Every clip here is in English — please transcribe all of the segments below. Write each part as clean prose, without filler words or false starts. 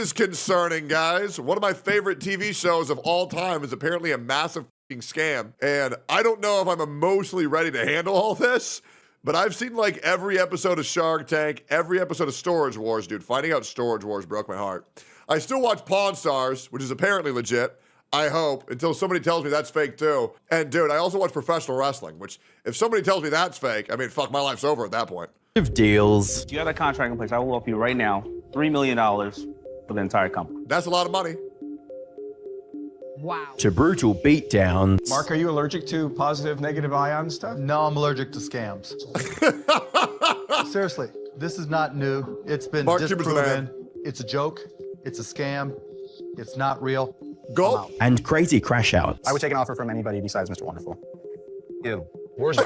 is concerning, guys. One of my favorite TV shows of all time is apparently a massive fucking scam. And I don't know if I'm emotionally ready to handle all this, but I've seen like every episode of Shark Tank, every episode of Storage Wars, dude. Finding out Storage Wars broke my heart. I still watch Pawn Stars, which is apparently legit. I hope, until somebody tells me that's fake too. And dude, I also watch professional wrestling, which if somebody tells me that's fake, I mean, fuck, my life's over at that point. Deals. You got a contract in place. I will offer you right now $3 million for the entire company. That's a lot of money. Wow. To brutal beatdowns. Mark, are you allergic to positive, negative ion stuff? No, I'm allergic to scams. Seriously, this is not new. It's been Mark Cuban's the man. disproven. It's a joke. It's a scam. It's not real. Go. And crazy crash outs. I would take an offer from anybody besides Mr. Wonderful. Ew. Worst.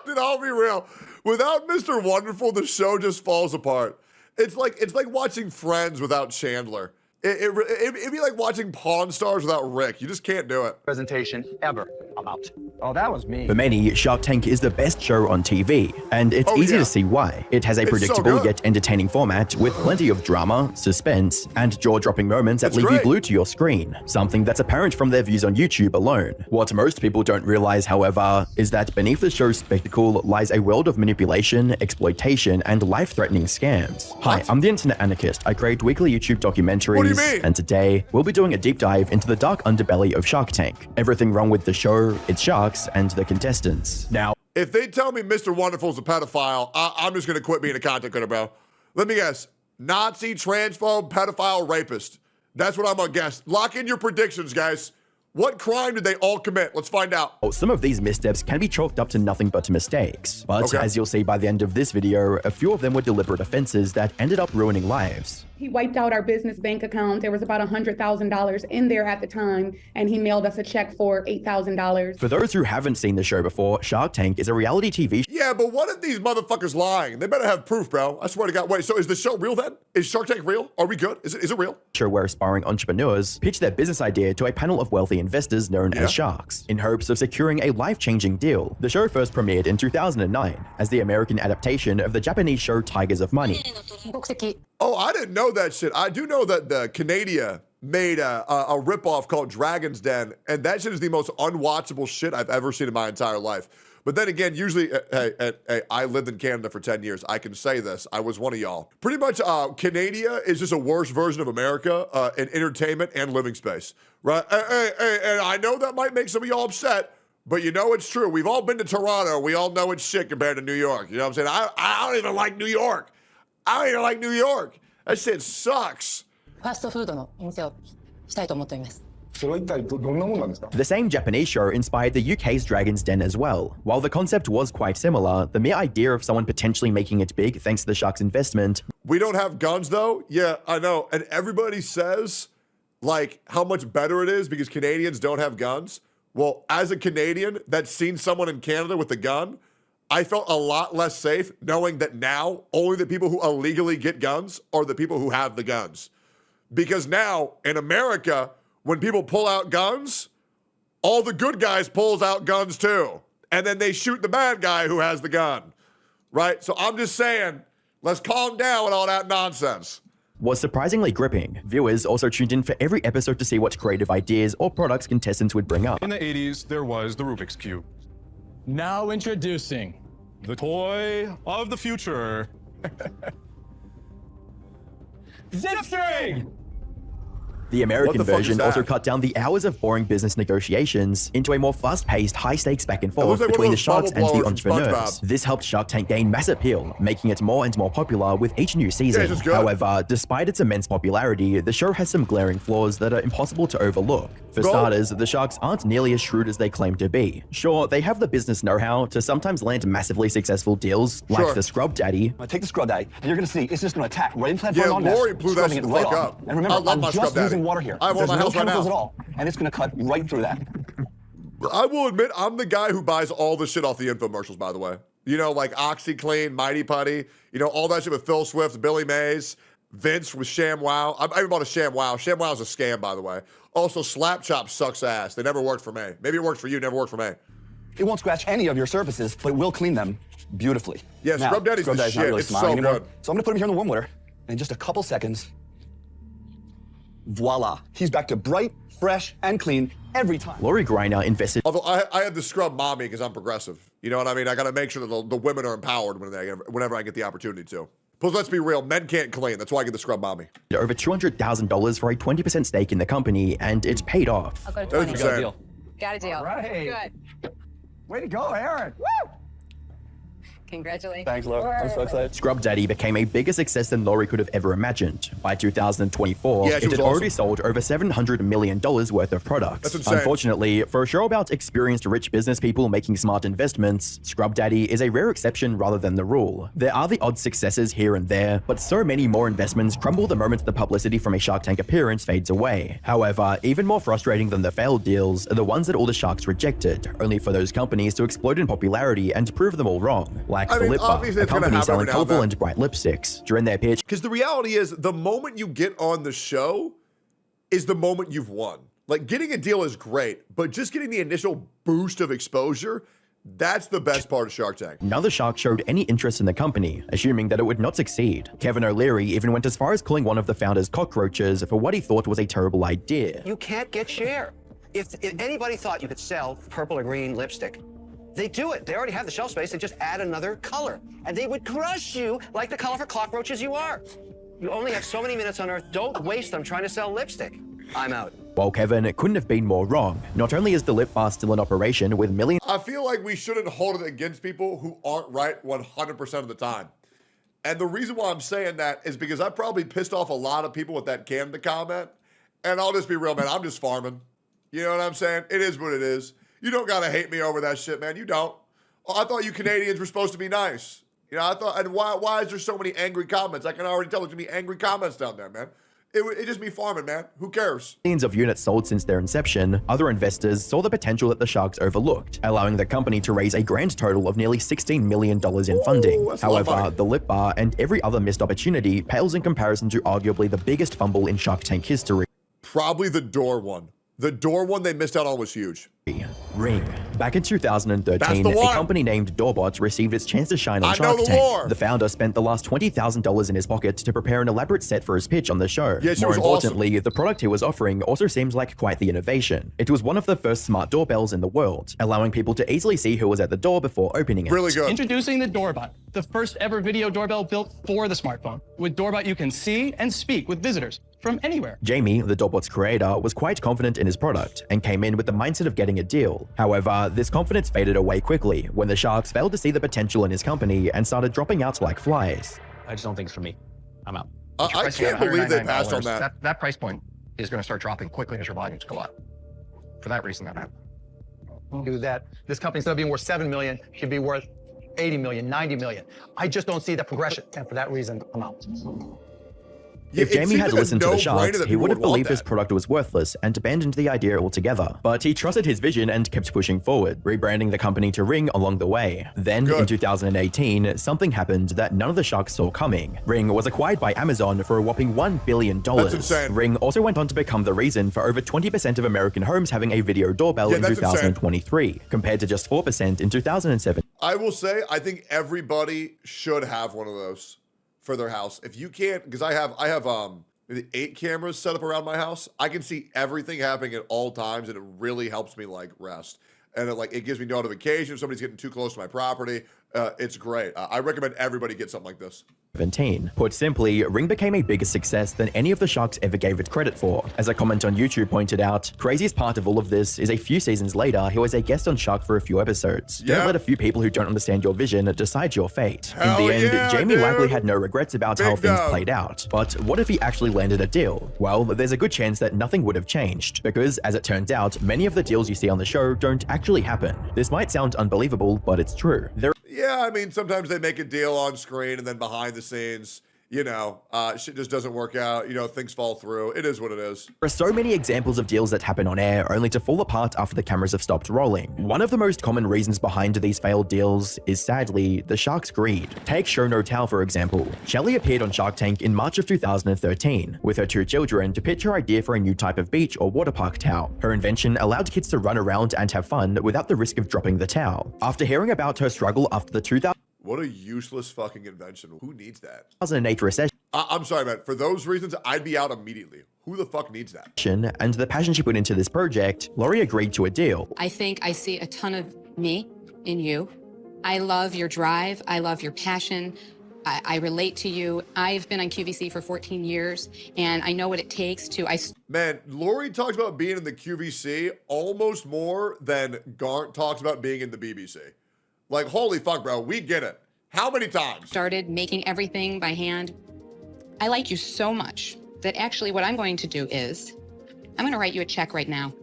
Dude, I'll be real. Without Mr. Wonderful, the show just falls apart. It's like watching Friends without Chandler. It'd be like watching Pawn Stars without Rick. You just can't do it. Presentation ever. I'm out. Oh, that was me. For many, Shark Tank is the best show on TV, and it's easy to see why. It has a It's so predictable good. yet entertaining format with plenty of drama, suspense, and jaw-dropping moments that It's leave you great. glued to your screen, something that's apparent from their views on YouTube alone. What most people don't realize, however, is that beneath the show's spectacle lies a world of manipulation, exploitation, and life-threatening scams. Hi, I'm the Internet Anarchist. I create weekly YouTube documentaries, What do you mean? and today, we'll be doing a deep dive into the dark underbelly of Shark Tank. Everything wrong with the show, its sharks, and the contestants. Now, If they tell me Mr. Wonderful's a pedophile, I'm just gonna quit being a content creator, bro. Let me guess. Nazi, transphobe, pedophile, rapist. That's what I'm gonna guess. Lock in your predictions, guys. What crime did they all commit? Let's find out. some of these missteps can be chalked up to nothing but mistakes. But Okay. as you'll see by the end of this video, a few of them were deliberate offenses that ended up ruining lives. He wiped out our business bank account. There was about $100,000 in there at the time, and he mailed us a check for $8,000. For those who haven't seen the show before, Shark Tank is a reality TV Yeah, but what if these motherfuckers lying? They better have proof, bro. I swear to God. Wait, so is the show real then? Is Shark Tank real? Are we good? Is it real? show where aspiring entrepreneurs pitch their business idea to a panel of wealthy investors known as sharks, in hopes of securing a life-changing deal. The show first premiered in 2009 as the American adaptation of the Japanese show Tigers of Money. Oh, I didn't know that shit. I do know that the Canada made a ripoff called Dragon's Den, and that shit is the most unwatchable shit I've ever seen in my entire life. But then again, usually, hey, I lived in Canada for 10 years. I can say this. I was one of y'all. Pretty much, Canada is just a worse version of America in entertainment and living space, right? And I know that might make some of y'all upset, but you know it's true. We've all been to Toronto. We all know it's shit compared to New York. You know what I'm saying? I don't even like New York. I don't even like New York. That shit sucks. ファストフードのお店をしたいと思っております。 The same Japanese show inspired the UK's Dragon's Den as well. While the concept was quite similar, the mere idea of someone potentially making it big thanks to the shark's investment. We don't have guns though? Yeah, I know. And everybody says like how much better it is because Canadians don't have guns. Well, as a Canadian that's seen someone in Canada with a gun, I felt a lot less safe knowing that now only the people who illegally get guns are the people who have the guns. Because now in America, when people pull out guns, all the good guys pulls out guns too. And then they shoot the bad guy who has the gun, right? So I'm just saying, let's calm down with all that nonsense. Was surprisingly gripping. Viewers also tuned in for every episode to see what creative ideas or products contestants would bring up. In the 80s, there was the Rubik's Cube. Now introducing The toy of the future. Zip String! The American What the fuck version is that? also cut down the hours of boring business negotiations into a more fast-paced, high-stakes back and looks forth like one of between the those sharks bubble and the blowers from entrepreneurs. SpongeBob. This helped Shark Tank gain mass appeal, making it more and more popular with each new season. it's good. However, despite its immense popularity, the show has some glaring flaws that are impossible to overlook. For Go. starters, the sharks aren't nearly as shrewd as they claim to be. Sure, they have the business know-how to sometimes land massively successful deals, like Sure. the Scrub Daddy. Take the Scrub Daddy, and you're gonna see it's just gonna attack right into that Yeah, burn-on nest, Lori blew that scrubbing shit it the right fuck off. up. And remember, I love I'm my Scrub just Daddy. using water here. I have one in There's my no house right chemicals now. at all, and it's gonna cut right through that. I will admit, I'm the guy who buys all the shit off the infomercials, by the way. You know, like OxyClean, Mighty Putty, you know, all that shit with Phil Swift, Billy Mays, Vince with ShamWow. I even bought a ShamWow. ShamWow is a scam, by the way. Also, Slap Chop sucks ass. They never worked for me. Maybe it works for you, never worked for me. It won't scratch any of your surfaces, but it will clean them beautifully. Yeah, Now, Scrub Daddy's the not shit. really It's smiling so anymore, good. so I'm gonna put him here in the warm water, And in just a couple seconds, voila, he's back to bright, fresh, and clean every time. Lori Greiner invested Although I had to scrub mommy because I'm progressive. You know what I mean? I got to make sure that the women are empowered whenever I get the opportunity to. Plus, let's be real, men can't clean. That's why I get the scrub mommy. over $200,000 for a 20% stake in the company, and it's paid off. I'll go to That was 20. insane. Got a deal. All right. Good. Way to go, Aaron. Woo! Congratulations. Thanks, Laura. I'm so excited. Scrub Daddy became a bigger success than Lori could have ever imagined. By 2024, Yeah, she it was had awesome. already sold over $700 million worth of products. That's insane. Unfortunately, for a show about experienced rich business people making smart investments, Scrub Daddy is a rare exception rather than the rule. There are the odd successes here and there, but so many more investments crumble the moment the publicity from a Shark Tank appearance fades away. However, even more frustrating than the failed deals are the ones that all the sharks rejected, only for those companies to explode in popularity and prove them all wrong. Like I the mean, Lip Bar, obviously a it's gonna company happen selling every now and colorful then. and bright lipsticks. During their pitch, Because the reality is, the moment you get on the show is the moment you've won. Like, getting a deal is great, but just getting the initial boost of exposure, that's the best part of Shark Tank. none of the sharks showed any interest in the company, assuming that it would not succeed. Kevin O'Leary even went as far as calling one of the founders cockroaches for what he thought was a terrible idea. You can't get share. If anybody thought you could sell purple or green lipstick, they do it. They already have the shelf space. They just add another color. And they would crush you like the colorful cockroaches you are. You only have so many minutes on Earth. Don't waste them trying to sell lipstick. I'm out. While Kevin couldn't have been more wrong, not only is the lip bar still in operation with millions I feel like we shouldn't hold it against people who aren't right 100% of the time. And the reason why I'm saying that is because I probably pissed off a lot of people with that Canada comment. And I'll just be real, man. I'm just farming. You know what I'm saying? It is what it is. You don't got to hate me over that shit, man. You don't. Oh, I thought you Canadians were supposed to be nice. You know, I thought, and why is there so many angry comments? I can already tell there's going to be angry comments down there, man. It just me farming, man. Who cares? of units sold since their inception, other investors saw the potential that the sharks overlooked, allowing the company to raise a grand total of nearly $16 million in funding. that's a lot of However, money. the lip bar and every other missed opportunity pales in comparison to arguably the biggest fumble in Shark Tank history. Probably the door one. The door one they missed out on was huge. Ring. Back in That's 2013, the a one. company named Doorbot received its chance to shine on I know Shark the Tank. lore. The founder spent the last $20,000 in his pocket to prepare an elaborate set for his pitch on the show. Yeah, she More was importantly, the product he was offering also seems like quite the innovation. It was one of the first smart doorbells in the world, allowing people to easily see who was at the door before opening it. Really good. Introducing the Doorbot, the first ever video doorbell built for the smartphone. With Doorbot, you can see and speak with visitors from anywhere. Jamie, the Doorbot's creator, was quite confident in his product and came in with the mindset of getting a deal. However, this confidence faded away quickly when the sharks failed to see the potential in his company and started dropping out like flies. I just don't think it's for me. I'm out. I can't believe they passed on that. That price point is going to start dropping quickly as your volumes go up. For that reason, that happened. Do that. This company, instead of being worth $7 million, should be worth 80 million, 90 million. I just don't see the progression. And for that reason, I'm out. If It Jamie seems had like a listened to the no-brainer sharks, that he people would have would want believed his that. product was worthless and abandoned the idea altogether. But he trusted his vision and kept pushing forward, rebranding the company to Ring along the way. Then, in Good. 2018, something happened that none of the sharks saw coming. Ring was acquired by Amazon for a whopping $1 billion. That's insane. Ring also went on to become the reason for over 20% of American homes having a video doorbell Yeah, in that's insane. 2023, compared to just 4% in 2007. I will say, I think everybody should have one of those for their house. If you can't, because I have maybe 8 cameras set up around my house. I can see everything happening at all times, and it really helps me like rest. And it gives me notification if somebody's getting too close to my property. It's great. I recommend everybody get something like this. 17. Put simply, Ring became a bigger success than any of the sharks ever gave it credit for. As a comment on YouTube pointed out, craziest part of all of this is a few seasons later, he was a guest on Shark for a few episodes. Yeah. Don't let a few people who don't understand your vision decide your fate. Hell In the end, yeah, Jamie dude. likely had no regrets about how Big things dog. played out. But what if he actually landed a deal? Well, there's a good chance that nothing would have changed, because as it turns out, many of the deals you see on the show don't actually happen. This might sound unbelievable, but it's true. Yeah, I mean, sometimes they make a deal on screen, and then behind the scenes, you know, shit just doesn't work out. You know, things fall through. It is what it is. There are so many examples of deals that happen on air only to fall apart after the cameras have stopped rolling. One of the most common reasons behind these failed deals is sadly the sharks' greed. Take Show No Tell for example. Shelly appeared on Shark Tank in March of 2013 with her 2 children to pitch her idea for a new type of beach or water park towel. Her invention allowed kids to run around and have fun without the risk of dropping the towel. After hearing about her struggle after the What a useless fucking invention. Who needs that? 2008 recession. I'm sorry, man. For those reasons, I'd be out immediately. Who the fuck needs that? And the passion she put into this project, Lori agreed to a deal. I think I see a ton of me in you. I love your drive. I love your passion. I relate to you. I've been on QVC for 14 years, and I know what it takes to... Man, Lori talks about being in the QVC almost more than Garnt talks about being in the BBC. Like, holy fuck, bro, we get it. How many times? Started making everything by hand. I like you so much that actually what I'm going to do is I'm going to write you a check right now.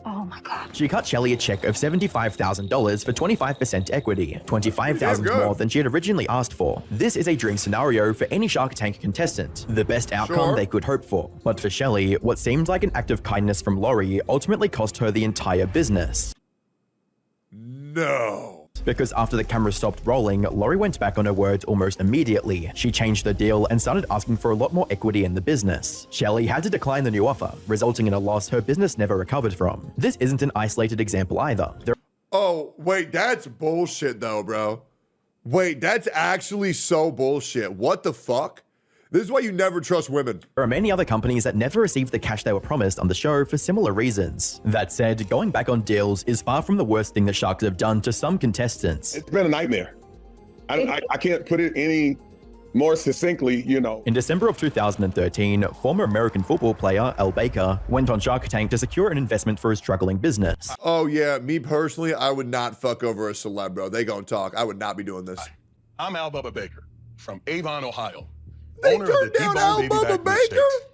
Oh my God. She cut Shelley a check of $75,000 for 25% equity, $25,000 more than she had originally asked for. This is a dream scenario for any Shark Tank contestant, the best outcome they could hope for. But for Shelley, what seemed like an act of kindness from Lori ultimately cost her the entire business. No. Because after the camera stopped rolling, Lori went back on her word almost immediately. She changed the deal and started asking for a lot more equity in the business. Shelley had to decline the new offer, resulting in a loss her business never recovered from. This isn't an isolated example either. Oh, wait, that's bullshit though, bro. Wait, that's actually so bullshit. What the fuck? This is why you never trust women. There are many other companies that never received the cash they were promised on the show for similar reasons. That said, going back on deals is far from the worst thing the Sharks have done to some contestants. It's been a nightmare. I can't put it any more succinctly, you know. In December of 2013, former American football player Elle Baker went on Shark Tank to secure an investment for his struggling business. Oh yeah, me personally, I would not fuck over a celeb, bro. They gonna talk. I would not be doing this. I'm Al Bubba Baker from Avon, Ohio. They Owner of the turned down Al T-Bone Baby Bubba Back Baker? Mistakes.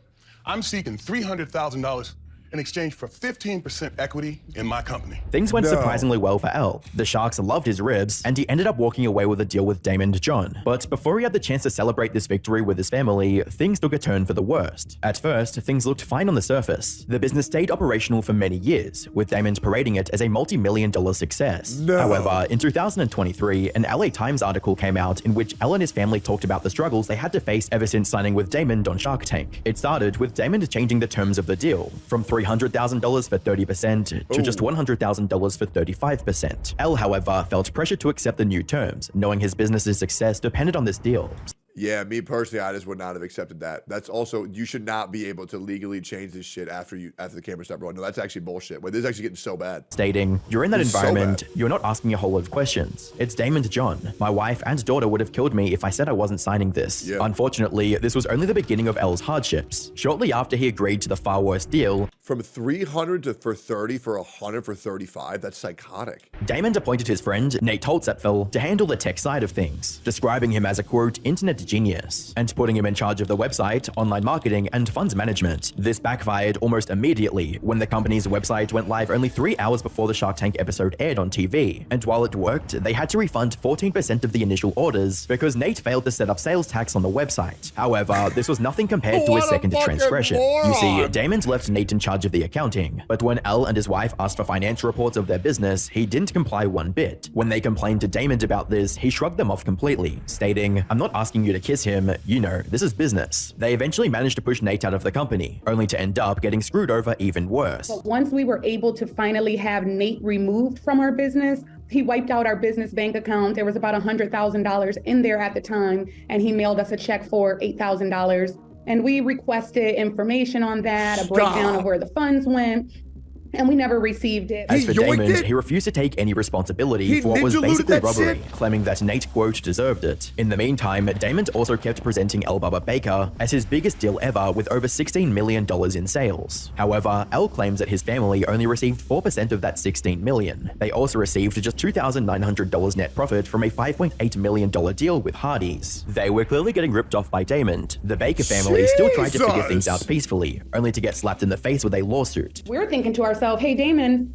I'm seeking $300,000 in exchange for 15% equity in my company. Things went surprisingly well for Elle. The Sharks loved his ribs, and he ended up walking away with a deal with Damon John. But before he had the chance to celebrate this victory with his family, things took a turn for the worst. At first, things looked fine on the surface. The business stayed operational for many years, with Damon parading it as a multi-million-dollar success. However, in 2023, an LA Times article came out in which Elle and his family talked about the struggles they had to face ever since signing with Damon on Shark Tank. It started with Damon changing the terms of the deal, from $300,000 for 30% to just $100,000 for 35%. Elle, however, felt pressure to accept the new terms, knowing his business's success depended on this deal. Yeah, me personally, I just would not have accepted that. That's also, you should not be able to legally change this shit after the camera stopped rolling. No, that's actually bullshit. Wait, this is actually getting so bad. Stating, you're in that environment, you're not asking a whole lot of questions. It's Damon John. My wife and daughter would have killed me if I said I wasn't signing this. Unfortunately, this was only the beginning of Elle's hardships. Shortly after he agreed to the far worse deal, from 300 to for 30 for 100 for 35, that's psychotic. Damon appointed his friend, Nate Holtzapfel, to handle the tech side of things, describing him as a quote, internet genius, and putting him in charge of the website, online marketing, and funds management. This backfired almost immediately when the company's website went live only 3 hours before the Shark Tank episode aired on TV. And while it worked, they had to refund 14% of the initial orders because Nate failed to set up sales tax on the website. However, this was nothing compared to his second transgression. You see, Damon left Nate in charge of the accounting, but when Elle and his wife asked for financial reports of their business, he didn't comply one bit. When they complained to Damon about this, he shrugged them off completely, stating, "I'm not asking you to kiss him, you know, this is business." They eventually managed to push Nate out of the company, only to end up getting screwed over even worse. But once we were able to finally have Nate removed from our business, he wiped out our business bank account. There was about $100,000 in there at the time, and he mailed us a check for $8,000. And we requested information on that, a breakdown of where the funds went, and we never received it. As for Damon, he refused to take any responsibility for what was basically robbery, claiming that Nate, quote, deserved it. In the meantime, Damon also kept presenting Elle Bubba Baker as his biggest deal ever with over $16 million in sales. However, Elle claims that his family only received 4% of that $16 million. They also received just $2,900 net profit from a $5.8 million deal with Hardee's. They were clearly getting ripped off by Damon. The Baker family still tried to figure things out peacefully, only to get slapped in the face with a lawsuit. We were thinking to ourselves, hey, Damon,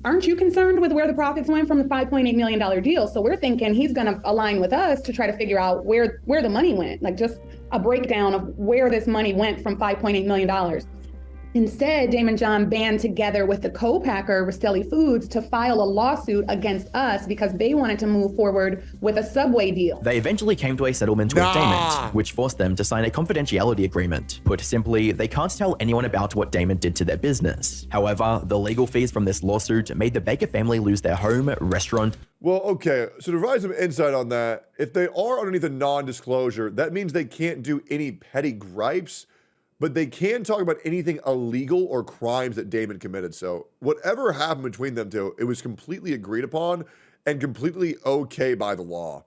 aren't you concerned with where the profits went from the $5.8 million deal? So we're thinking he's going to align with us to try to figure out where the money went, like just a breakdown of where this money went from $5.8 million. Instead, Damon John band together with the co-packer, Rastelli Foods, to file a lawsuit against us because they wanted to move forward with a Subway deal. They eventually came to a settlement with Damon, which forced them to sign a confidentiality agreement. Put simply, they can't tell anyone about what Damon did to their business. However, the legal fees from this lawsuit made the Baker family lose their home, restaurant. Well, okay, so to provide some insight on that, if they are underneath a non-disclosure, that means they can't do any petty gripes, but they can talk about anything illegal or crimes that Damon committed. So whatever happened between them two, it was completely agreed upon and completely okay by the law.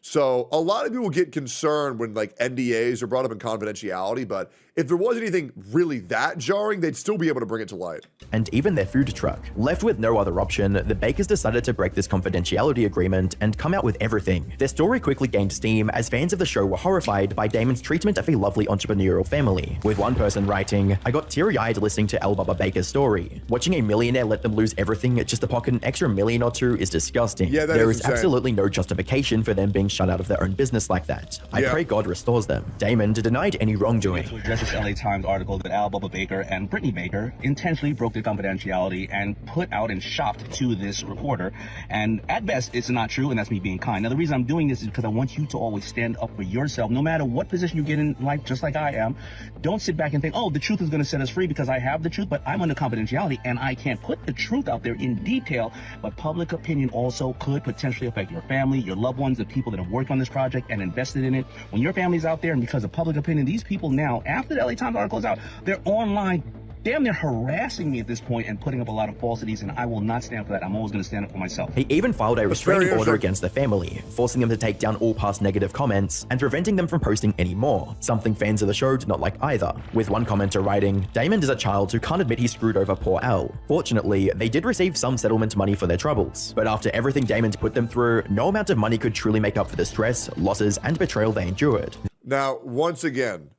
So a lot of people get concerned when like NDAs are brought up in confidentiality, but if there was anything really that jarring, they'd still be able to bring it to light. And even their food truck. Left with no other option, the Bakers decided to break this confidentiality agreement and come out with everything. Their story quickly gained steam as fans of the show were horrified by Damon's treatment of a lovely entrepreneurial family, with one person writing, "I got teary-eyed listening to Bubba Baker's story. Watching a millionaire let them lose everything just to pocket an extra $1 or $2 is disgusting. Yeah, there is insane. Absolutely no justification for them being shut out of their own business like that. I pray God restores them." Damon denied any wrongdoing. To address this LA Times article that Bubba Baker and Brittany Baker intentionally broke their confidentiality and put out and shopped to this reporter. And at best, it's not true, and that's me being kind. Now, the reason I'm doing this is because I want you to always stand up for yourself, no matter what position you get in life, just like I am. Don't sit back and think, oh, the truth is going to set us free because I have the truth, but I'm under confidentiality and I can't put the truth out there in detail. But public opinion also could potentially affect your family, your loved ones, the people that have worked on this project and invested in it. When your family's out there and because of public opinion, these people now, after the LA Times article is out, they're online damn near harassing me at this point and putting up a lot of falsities, and I will not stand for that. I'm always going to stand up for myself. He even filed a restraining order against the family, forcing them to take down all past negative comments and preventing them from posting any more, something fans of the show did not like either, with one commenter writing, "Damon is a child who can't admit he screwed over poor Al. Fortunately, they did receive some settlement money for their troubles, but after everything Damon's put them through, no amount of money could truly make up for the stress, losses, and betrayal they endured." Now, once again,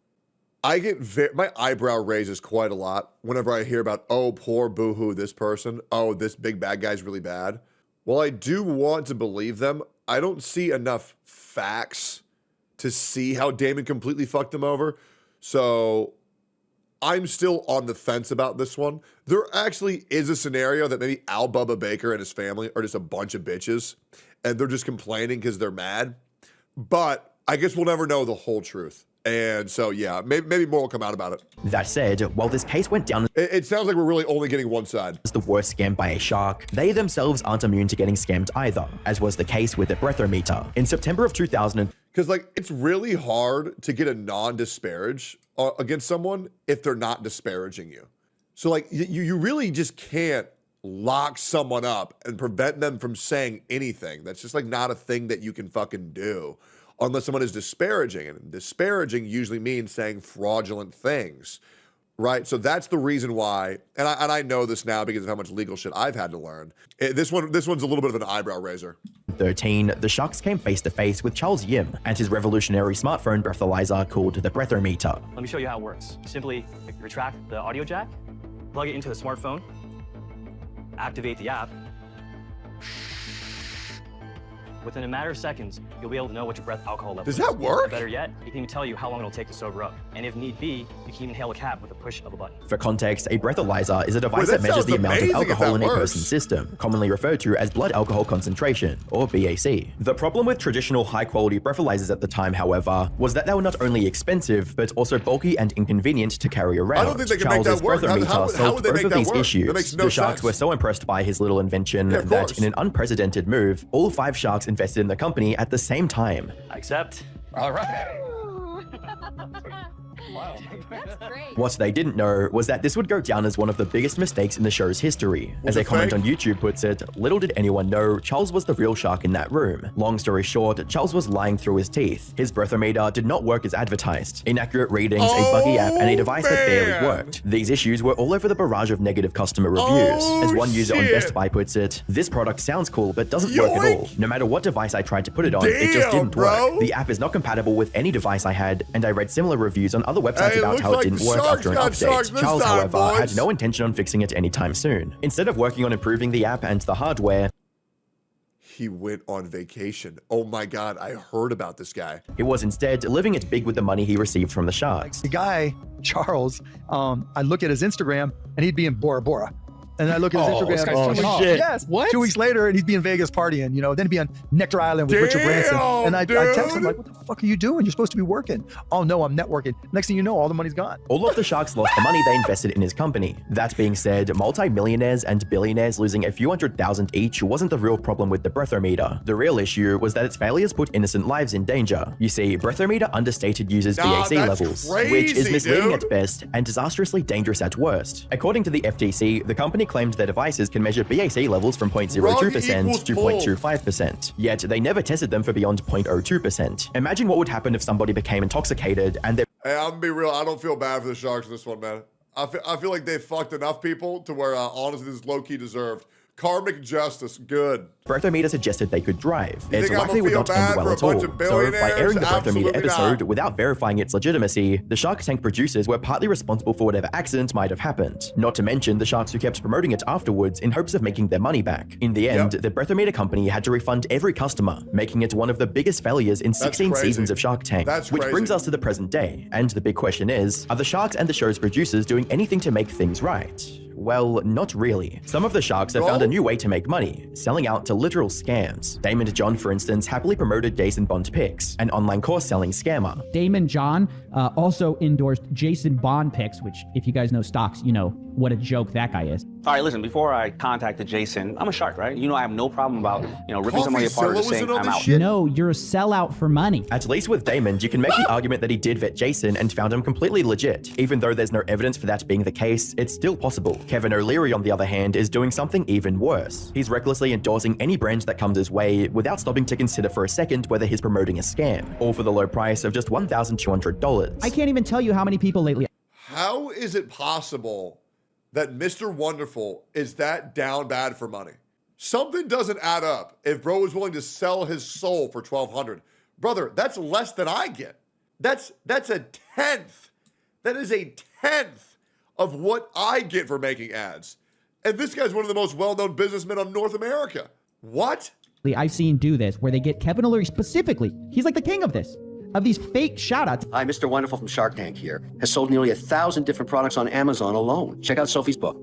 I get my eyebrow raises quite a lot whenever I hear about, oh, poor boohoo, this person. Oh, this big bad guy's really bad. While I do want to believe them, I don't see enough facts to see how Damon completely fucked him over. So I'm still on the fence about this one. There actually is a scenario that maybe Bubba Baker and his family are just a bunch of bitches and they're just complaining because they're mad. But I guess we'll never know the whole truth. And so, yeah, maybe more will come out about it. That said, while this case went down, it sounds like we're really only getting one side. As the worst scam by a shark, they themselves aren't immune to getting scammed either, as was the case with the breathometer. In September of 2000, because like it's really hard to get a non-disparage against someone if they're not disparaging you. So like you really just can't lock someone up and prevent them from saying anything. That's just like not a thing that you can fucking do. Unless someone is disparaging, and disparaging usually means saying fraudulent things, right? So that's the reason why, and I know this now because of how much legal shit I've had to learn. This one's a little bit of an eyebrow raiser. 13, the Sharks came face to face with Charles Yim and his revolutionary smartphone breathalyzer called the breathometer. Let me show you how it works. Simply retract the audio jack, plug it into the smartphone, activate the app. Within a matter of seconds, you'll be able to know what your breath alcohol level is. Does that work? Better yet, you can even tell you how long it'll take to sober up. And if need be, you can even hail a cab with a push of a button. For context, a breathalyzer is a device that measures the amount of alcohol in a person's system, commonly referred to as blood alcohol concentration, or BAC. The problem with traditional high-quality breathalyzers at the time, however, was that they were not only expensive, but also bulky and inconvenient to carry around. I don't think they can make that work. How would they both make of that these work? issues. That makes no the Sharks sense. were so impressed by his little invention that in an unprecedented move, all 5 Sharks invested in the company at the same time. I accept. All right. Wow. That's great. What they didn't know was that this would go down as one of the biggest mistakes in the show's history. As a comment on YouTube puts it, little did anyone know Charles was the real shark in that room. Long story short, Charles was lying through his teeth. His breathometer did not work as advertised. Inaccurate readings, a buggy app, and a device that barely worked. These issues were all over the barrage of negative customer reviews. As one user on Best Buy puts it, this product sounds cool but doesn't work at all. No matter what device I tried to put it on, it just didn't work. The app is not compatible with any device I had, and I read similar reviews on other websites about how it didn't work after an update. Charles, however, had no intention on fixing it anytime soon. Instead of working on improving the app and the hardware, he went on vacation. Oh my God, I heard about this guy. He was instead living it big with the money he received from the sharks. The guy, Charles, I look at his Instagram and he'd be in Bora Bora. And I look at his Instagram. Shit. Yes. What? 2 weeks later, and he'd be in Vegas partying, you know, then he'd be on Nectar Island with Richard Branson. And I text him like, what the fuck are you doing? You're supposed to be working. Oh no, I'm networking. Next thing you know, all the money's gone. All of the sharks lost the money they invested in his company. That being said, multi-millionaires and billionaires losing a few $100,000 each wasn't the real problem with the breathometer. The real issue was that its failures put innocent lives in danger. You see, breathometer understated users' BAC levels, which is misleading at best and disastrously dangerous at worst. According to the FTC, the company claimed their devices can measure BAC levels from 0.02% to 0.25%, yet they never tested them for beyond 0.02%. Imagine what would happen if somebody became intoxicated and their Hey, I'm gonna be real. I don't feel bad for the Sharks in this one, man. I feel like they fucked enough people to where honestly this is low-key deserved. Karmic justice, good. breathometer suggested they could drive. You It's think likely I'ma would feel not end bad well for a at all. bunch of So, by airing the billionaires? breathometer Absolutely episode not. without verifying its legitimacy, the Shark Tank producers were partly responsible for whatever accident might have happened. Not to mention the sharks who kept promoting it afterwards in hopes of making their money back. In the end, the breathometer company had to refund every customer, making it one of the biggest failures in 16 crazy. seasons of Shark Tank. That's which crazy. brings us to the present day. And the big question is, are the sharks and the show's producers doing anything to make things right? Well, not really. Some of the sharks have found a new way to make money, selling out to literal scams. Damon John, for instance, happily promoted Jason Bond Picks, an online course selling scammer. Damon John also endorsed Jason Bond Picks, which if you guys know stocks, you know what a joke that guy is. All right, listen, before I contacted Jason, I'm a shark, right? You know I have no problem about, ripping somebody apart or saying I'm out. No, you're a sellout for money. At least with Damon, you can make the argument that he did vet Jason and found him completely legit. Even though there's no evidence for that being the case, it's still possible. Kevin O'Leary, on the other hand, is doing something even worse. He's recklessly endorsing any brand that comes his way without stopping to consider for a second whether he's promoting a scam, all for the low price of just $1,200. I can't even tell you how many people lately. How is it possible that Mr. Wonderful is that down bad for money? Something doesn't add up if bro is willing to sell his soul for $1,200. Brother, that's less than I get. That's a tenth. That is a tenth of what I get for making ads. And this guy's one of the most well-known businessmen on North America. What? I've seen do this where they get Kevin O'Leary specifically. He's like the king of this. Of these fake shout-outs. Hi, Mr. Wonderful from Shark Tank here. Has sold nearly 1,000 different products on Amazon alone. Check out Sophie's book.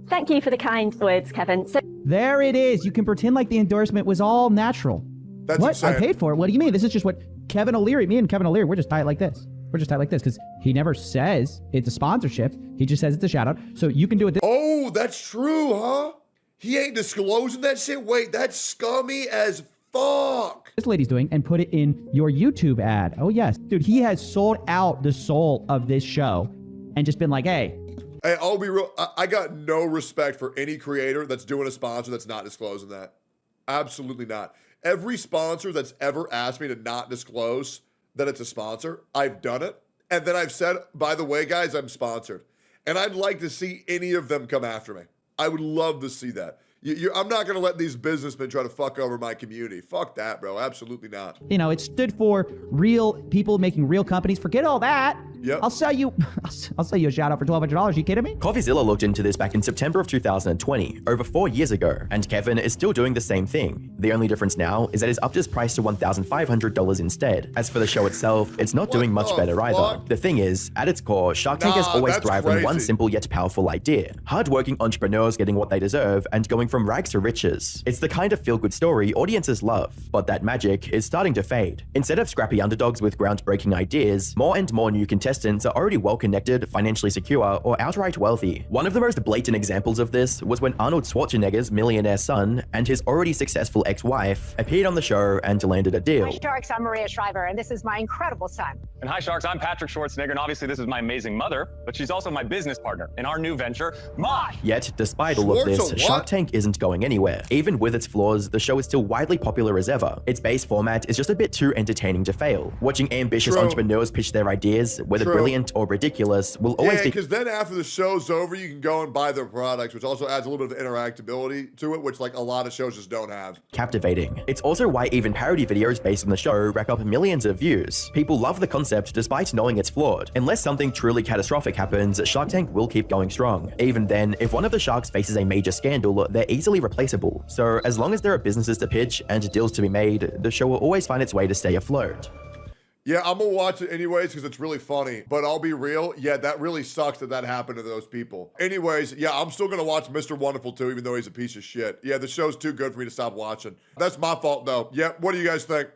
Thank you for the kind words, Kevin. So There it is. You can pretend like the endorsement was all natural. That's what? insane. I paid for it. What do you mean? This is just what Kevin O'Leary, me and Kevin O'Leary, we're just tight like this. We're just tight like this because he never says it's a sponsorship. He just says it's a shout-out. So you can do it. Oh, that's true, huh? He ain't disclosing that shit? Wait, that's scummy as fuck. This lady's doing and put it in your YouTube ad. Oh yes, dude, he has sold out the soul of this show and just been like, hey, I'll be real. I got no respect for any creator that's doing a sponsor that's not disclosing that. Absolutely not. Every sponsor that's ever asked me to not disclose that it's a sponsor, I've done it. And then I've said, by the way, guys, I'm sponsored. And I'd like to see any of them come after me. I would love to see that. I'm not going to let these businessmen try to fuck over my community. Fuck that, bro. Absolutely not. you know, it stood for real people making real companies. Forget all that. Yep. I'll sell you a shout out for $1,200. You kidding me? CoffeeZilla looked into this back in September of 2020, over 4 years ago, and Kevin is still doing the same thing. The only difference now is that he's upped his price to $1,500 instead. As for the show itself, it's not doing much better either. The thing is, at its core, Shark Tank has always thrived on one simple yet powerful idea: hardworking entrepreneurs getting what they deserve and going from rags to riches. It's the kind of feel-good story audiences love, but that magic is starting to fade. Instead of scrappy underdogs with groundbreaking ideas, more and more new contestants are already well-connected, financially secure, or outright wealthy. One of the most blatant examples of this was when Arnold Schwarzenegger's millionaire son and his already successful ex-wife appeared on the show and landed a deal. Hi, Sharks. I'm Maria Shriver, and this is my incredible son. And hi, Sharks. I'm Patrick Schwarzenegger, and obviously this is my amazing mother, but she's also my business partner in our new venture, Mod. Yet, despite all of this, Shark Tank isn't going anywhere. Even with its flaws, the show is still widely popular as ever. Its base format is just a bit too entertaining to fail. Watching ambitious entrepreneurs pitch their ideas, whether brilliant or ridiculous, will always be... because then after the show's over, you can go and buy their products, which also adds a little bit of interactability to it, which like a lot of shows just don't have. captivating. It's also why even parody videos based on the show rack up millions of views. People love the concept concept despite knowing it's flawed. Unless something truly catastrophic happens, Shark Tank will keep going strong. Even then, if one of the sharks faces a major scandal, they're easily replaceable. So as long as there are businesses to pitch and deals to be made, the show will always find its way to stay afloat. Yeah, I'm gonna watch it anyways because it's really funny. But I'll be real, yeah, that really sucks that happened to those people. Anyways, yeah, I'm still gonna watch Mr. Wonderful too, even though he's a piece of shit. Yeah, the show's too good for me to stop watching. That's my fault though. Yeah, what do you guys think?